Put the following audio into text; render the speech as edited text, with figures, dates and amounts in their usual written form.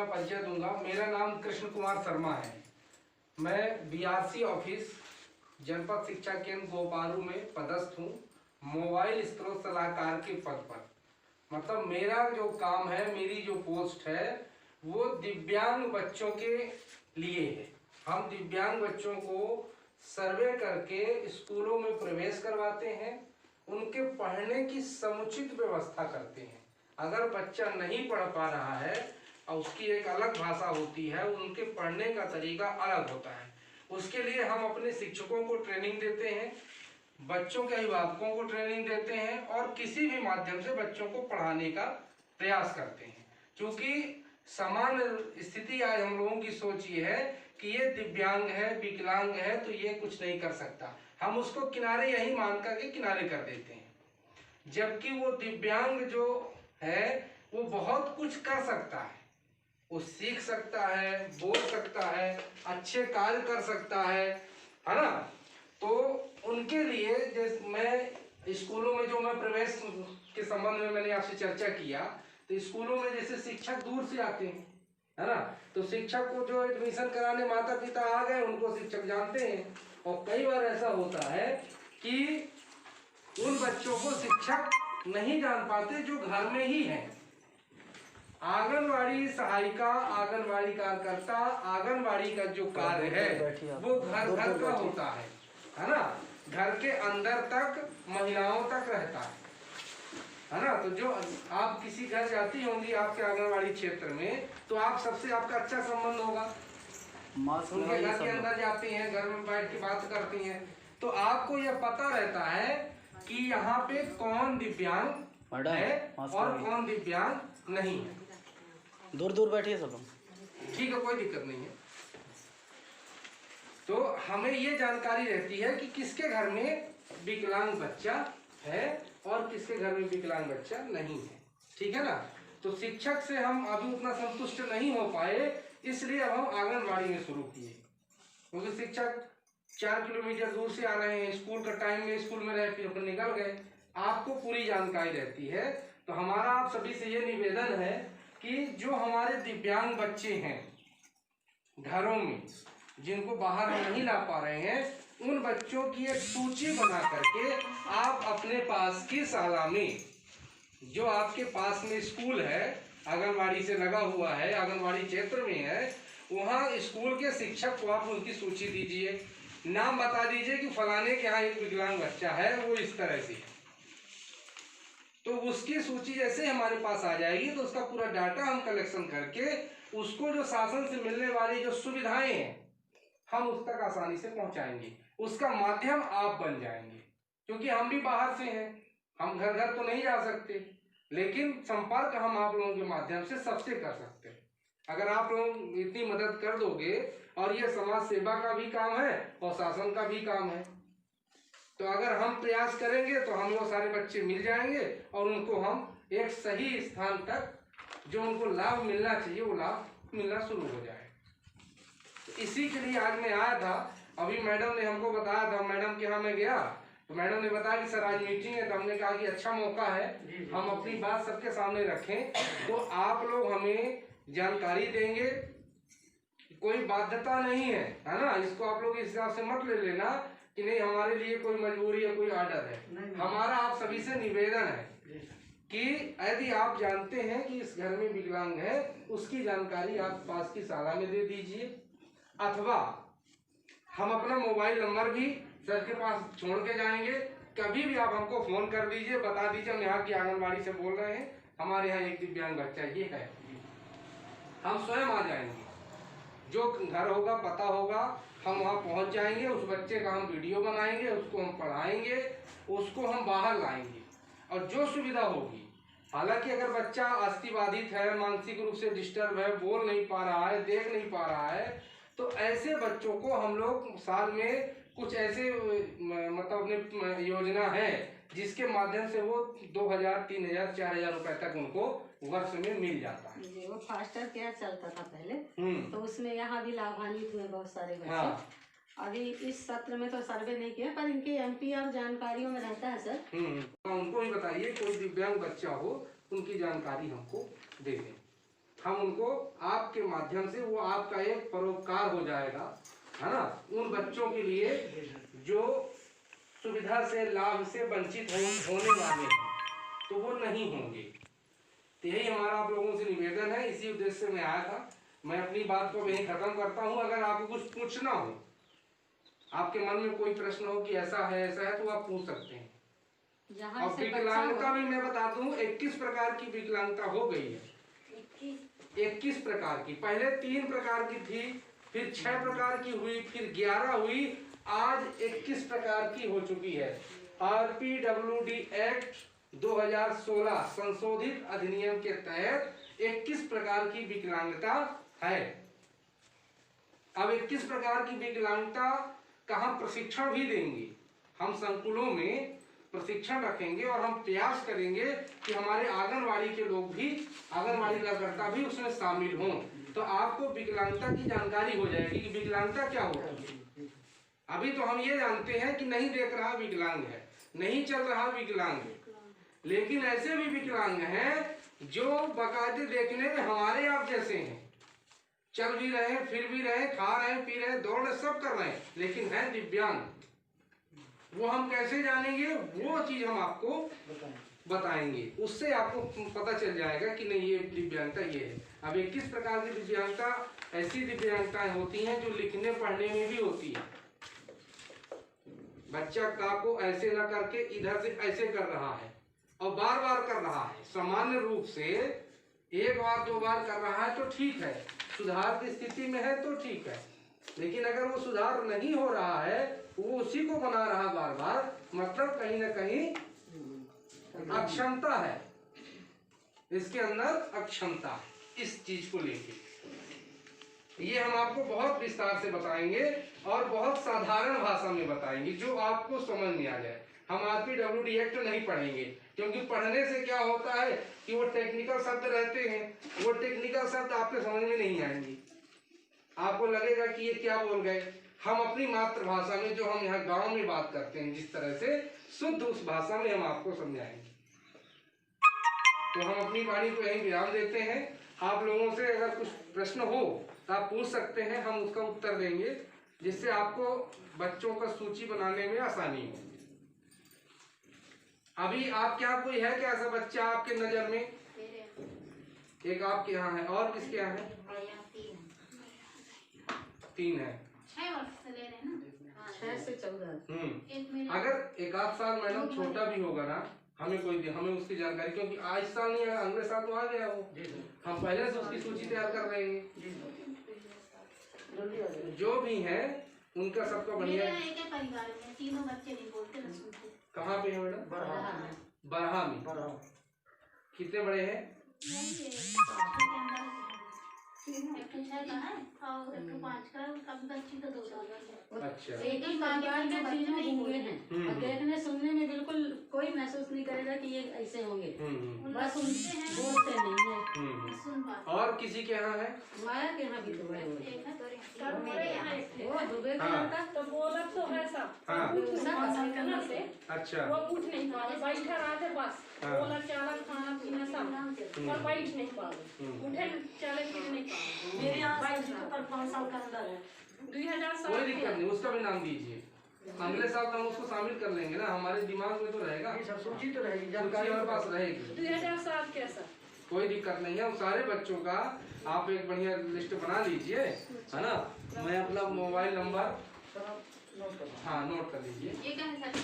मैं परिचय दूंगा। मेरा नाम कृष्ण कुमार शर्मा है। मैं बीआरसी ऑफिस जनपद शिक्षा केंद्र गोपारू में पदस्थ हूँ, मोबाइल स्रोत सलाहकार के पद पर। मतलब मेरा जो काम है, मेरी जो पोस्ट है वो दिव्यांग बच्चों के लिए है। हम दिव्यांग बच्चों को सर्वे करके स्कूलों में प्रवेश करवाते हैं, उनके पढ़ने की समुचित व्यवस्था करते हैं। अगर बच्चा नहीं पढ़ पा रहा है और उसकी एक अलग भाषा होती है, उनके पढ़ने का तरीका अलग होता है, उसके लिए हम अपने शिक्षकों को ट्रेनिंग देते हैं, बच्चों के अभिभावकों को ट्रेनिंग देते हैं और किसी भी माध्यम से बच्चों को पढ़ाने का प्रयास करते हैं। क्योंकि समान स्थिति आज हम लोगों की सोच ये है कि ये दिव्यांग है, विकलांग है तो ये कुछ नहीं कर सकता, हम उसको किनारे यही मान करके किनारे कर देते हैं। जबकि वो दिव्यांग जो है वो बहुत कुछ कर सकता है, वो सीख सकता है, बोल सकता है, अच्छे कार्य कर सकता है ना। तो उनके लिए जैसे मैं स्कूलों में जो मैं प्रवेश के संबंध में मैंने आपसे चर्चा किया, तो स्कूलों में जैसे शिक्षक दूर से आते हैं, है ना, तो शिक्षक को जो एडमिशन कराने माता पिता आ गए उनको शिक्षक जानते हैं। और कई बार ऐसा होता है कि उन बच्चों को शिक्षक नहीं जान पाते जो घर में ही हैं। आंगनवाड़ी सहायिका, आंगनवाड़ी कार्यकर्ता, आंगनवाड़ी का जो कार्य है वो घर घर का होता है ना, घर के अंदर तक महिलाओं तक रहता है ना। तो जो आप किसी घर जाती होंगी आपके आंगनवाड़ी क्षेत्र में, तो आप सबसे आपका अच्छा संबंध होगा, उनके घर के अंदर जाती हैं, घर में बैठ के बात करती हैं, तो आपको यह पता रहता है कि यहाँ पे कौन दिव्यांग है और कौन दिव्यांग नहीं है। दूर दूर बैठिए सब लोग, ठीक है, कोई दिक्कत नहीं है। तो हमें ये जानकारी रहती है कि किसके घर में विकलांग बच्चा है और किसके घर में विकलांग बच्चा नहीं है, ठीक है ना। तो शिक्षक से हम अभी उतना संतुष्ट नहीं हो पाए, इसलिए अब हम आंगनबाड़ी में शुरू किए। क्योंकि शिक्षक 4 किलोमीटर दूर से आ रहे हैं, स्कूल का टाइम में स्कूल में रहे फिर अपन निकल गए, आपको पूरी जानकारी रहती है। तो हमारा आप सभी से ये निवेदन है कि जो हमारे दिव्यांग बच्चे हैं घरों में, जिनको बाहर हम नहीं ला पा रहे हैं, उन बच्चों की एक सूची बना करके आप अपने पास की शाला में, जो आपके पास में स्कूल है, आंगनवाड़ी से लगा हुआ है, आंगनवाड़ी क्षेत्र में है, वहाँ स्कूल के शिक्षक को आप उनकी सूची दीजिए, नाम बता दीजिए कि फलाने के यहाँ एक विकलांग बच्चा है, वो इस तरह से है। तो उसकी सूची जैसे हमारे पास आ जाएगी तो उसका पूरा डाटा हम कलेक्शन करके उसको जो शासन से मिलने वाली जो सुविधाएं हैं हम उस तक आसानी से पहुंचाएंगे, उसका माध्यम आप बन जाएंगे। क्योंकि हम भी बाहर से हैं, हम घर घर तो नहीं जा सकते, लेकिन संपर्क हम आप लोगों के माध्यम से सबसे कर सकते हैं। अगर आप लोग इतनी मदद कर दोगे, और ये समाज सेवा का भी काम है और शासन का भी काम है, तो अगर हम प्रयास करेंगे तो हम वो सारे बच्चे मिल जाएंगे और उनको हम एक सही स्थान तक जो उनको लाभ मिलना चाहिए वो लाभ मिलना शुरू हो जाए। तो इसी के लिए आज मैं आया था। अभी मैडम ने हमको बताया था, मैडम के यहाँ मैं गया तो मैडम ने बताया कि सर आज मीटिंग है, तो हमने कहा कि अच्छा मौका है हम अपनी बात सबके सामने रखें। तो आप लोग हमें जानकारी देंगे, कोई बाध्यता नहीं है ना, इसको आप लोग इस हिसाब से मत ले लेना कि नहीं हमारे लिए कोई मजबूरी या कोई आर्डर है। हमारा आप सभी से निवेदन है कि यदि आप जानते हैं कि इस घर में विकलांग है, उसकी जानकारी आप पास की शाला में दे दीजिए, अथवा हम अपना मोबाइल नंबर भी सर के पास छोड़ के जाएंगे, कभी भी आप हमको फोन कर दीजिए, बता दीजिए हम यहाँ की आंगनबाड़ी से बोल रहे हैं, हमारे यहाँ एक दिव्यांग बच्चा ये है, हम स्वयं आ जाएंगे, जो घर होगा पता होगा हम वहाँ पहुँच जाएंगे, उस बच्चे का हम वीडियो बनाएंगे, उसको हम पढ़ाएंगे, उसको हम बाहर लाएंगे और जो सुविधा होगी। हालांकि अगर बच्चा अस्थिबाधित है, मानसिक रूप से डिस्टर्ब है, बोल नहीं पा रहा है, देख नहीं पा रहा है, तो ऐसे बच्चों को हम लोग साल में कुछ ऐसे मतलब अपने योजना है जिसके माध्यम से वो 2000, 3000, 4000 रुपए तक उनको वर्ष में मिल जाता है। वो फास्टर केयर चलता था पहले, तो उसमें यहाँ भी लाभान्वित हुए बहुत सारे बच्चे। हाँ। अभी इस सत्र में तो सर्वे नहीं किया, पर इनके एमपीआर जानकारियों में रहता है सर। उनको ही बताइए, कोई दिव्यांग बच्चा हो उनकी जानकारी हमको दे दें। हम उनको आपके माध्यम से, वो आपका एक परोपकार हो जाएगा, है ना, उन बच्चों के लिए जो सुविधा से, लाभ से वंचित होने वाले हैं, तो वो नहीं होंगे। तो यही हमारा आप लोगों से निवेदन है, इसी उद्देश्य से मैं आया था। मैं अपनी बात को यहीं खत्म करता हूँ। अगर आपको कुछ पूछना हो, आपके मन में कोई प्रश्न हो कि ऐसा है तो आप पूछ सकते हैं। जहाँ और से विकलांगता भी मैं बता दूं, 21 प्रकार की विकलांगता हो गई है। 21 प्रकार की, पहले 3 प्रकार की थी, फिर 6 प्रकार की हुई, फिर 11 हुई, आज 21 प्रकार की हो चुकी है। RPWD एक्ट 2016 संशोधित अधिनियम के तहत 21 प्रकार की विकलांगता है। अब 21 प्रकार की विकलांगता का हम प्रशिक्षण भी देंगे। हम संकुलों में प्रशिक्षण रखेंगे और हम प्रयास करेंगे कि हमारे आंगनवाड़ी के लोग भी, आंगनवाड़ी कार्यकर्ता भी उसमें शामिल हों, तो आपको विकलांगता की जानकारी हो जाएगी कि विकलांगता क्या होती है। अभी तो हम ये जानते हैं कि नहीं देख रहा विकलांग है, नहीं चल रहा विकलांग है, लेकिन ऐसे भी विकलांग हैं जो बाकायदे देखने में हमारे आप जैसे हैं, चल भी रहे, फिर भी रहे, खा रहे, पी रहे, दौड़ रहे, सब कर रहे हैं, लेकिन हैं दिव्यांग। वो हम कैसे जानेंगे? वो चीज हम आपको बताएंगे, उससे आपको पता चल जाएगा कि नहीं ये दिव्यांगता ये है। अब 21 प्रकार की दिव्यांगता ऐसी दिव्यांगताएं होती हैं जो लिखने पढ़ने में भी होती है। बच्चा का को ऐसे न करके इधर से ऐसे कर रहा है और बार बार कर रहा है, सामान्य रूप से 1 बार 2 बार कर रहा है तो ठीक है, सुधार की स्थिति में है तो ठीक है, लेकिन अगर वो सुधार नहीं हो रहा है, वो उसी को बना रहा बार बार, मतलब कहीं ना कहीं अक्षमता है, इसके अंदर अक्षमता है इस चीज को लेके। ये हम आपको बहुत विस्तार से बताएंगे और बहुत साधारण भाषा में बताएंगे जो आपको समझ में आ जाए। हम RPWD एक्ट नहीं पढ़ेंगे, क्योंकि पढ़ने से क्या होता है कि वो टेक्निकल शब्द रहते हैं, वो टेक्निकल शब्द आपके समझ में नहीं आएंगे, आपको लगेगा कि ये क्या बोल गए। हम अपनी मातृभाषा में, जो हम यहाँ गांव में बात करते हैं, जिस तरह से शुद्ध उस भाषा में हम आपको समझाएंगे। तो हम अपनी वाणी को यही विराम देते हैं। आप लोगों से अगर कुछ प्रश्न हो तो आप पूछ सकते हैं, हम उसका उत्तर देंगे, जिससे आपको बच्चों का सूची बनाने में आसानी हो। अभी आप क्या, कोई है क्या ऐसा बच्चा आपके नजर में? एक आपके यहाँ है, और किसके यहाँ है? 3 है। 6 वर्ष से ले रहे हैं ना, 6 से 14। अगर 1 आध साल मैडम छोटा भी होगा ना, हमें उसकी जानकारी, क्योंकि आज साल नहीं आया, अगले साल तो आ गया वो, हम पहले से उसकी सूची तैयार कर रहे हैं। जो भी है उनका सबका बढ़िया। एक परिवार में 3 बच्चे नहीं बोलते ना सुनते। कहाँ पे है मैडम? बरहा में। कितने बड़े हैं? एक 6 का है और एक 5 का, उसका बच्ची तो 2 साल का है। अच्छा। एक ही परिवार में तीनों गूंगे हैं और देखने सुनने में बिल्कुल कोई महसूस नहीं करेगा कि ये ऐसे होंगे, बस सुनते हैं, बोलते नहीं है। सुन पाते। और किसी के यहाँ है? माया के यहाँ भी तो है वो। वो दुबे का हाँ। लड़का तो बोला तो है सब हाँ। से अच्छा। वो उठ नहीं पा रहे, बैठा रहा थे बस, हाँ। बोला चालक खाना पीना सब, और बैठ नहीं पा रहे, उठे चले फिर नहीं पा रहे। मेरे यहाँ पर 5 साल का अंदर है। 2007 कोई दिक्कत नहीं, उसका भी नाम दीजिए, अगले साल तो हम उसको शामिल कर लेंगे ना, हमारे दिमाग में तो रहेगा, सूची तो रहेगी, जानकारी हमारे पास रहेगी। 2007 के सर। कोई दिक्कत नहीं है, उन सारे बच्चों का आप एक बढ़िया लिस्ट बना लीजिए, है ना। मैं अपना मोबाइल नंबर, हाँ, नोट कर लीजिए। ये क्या है सर?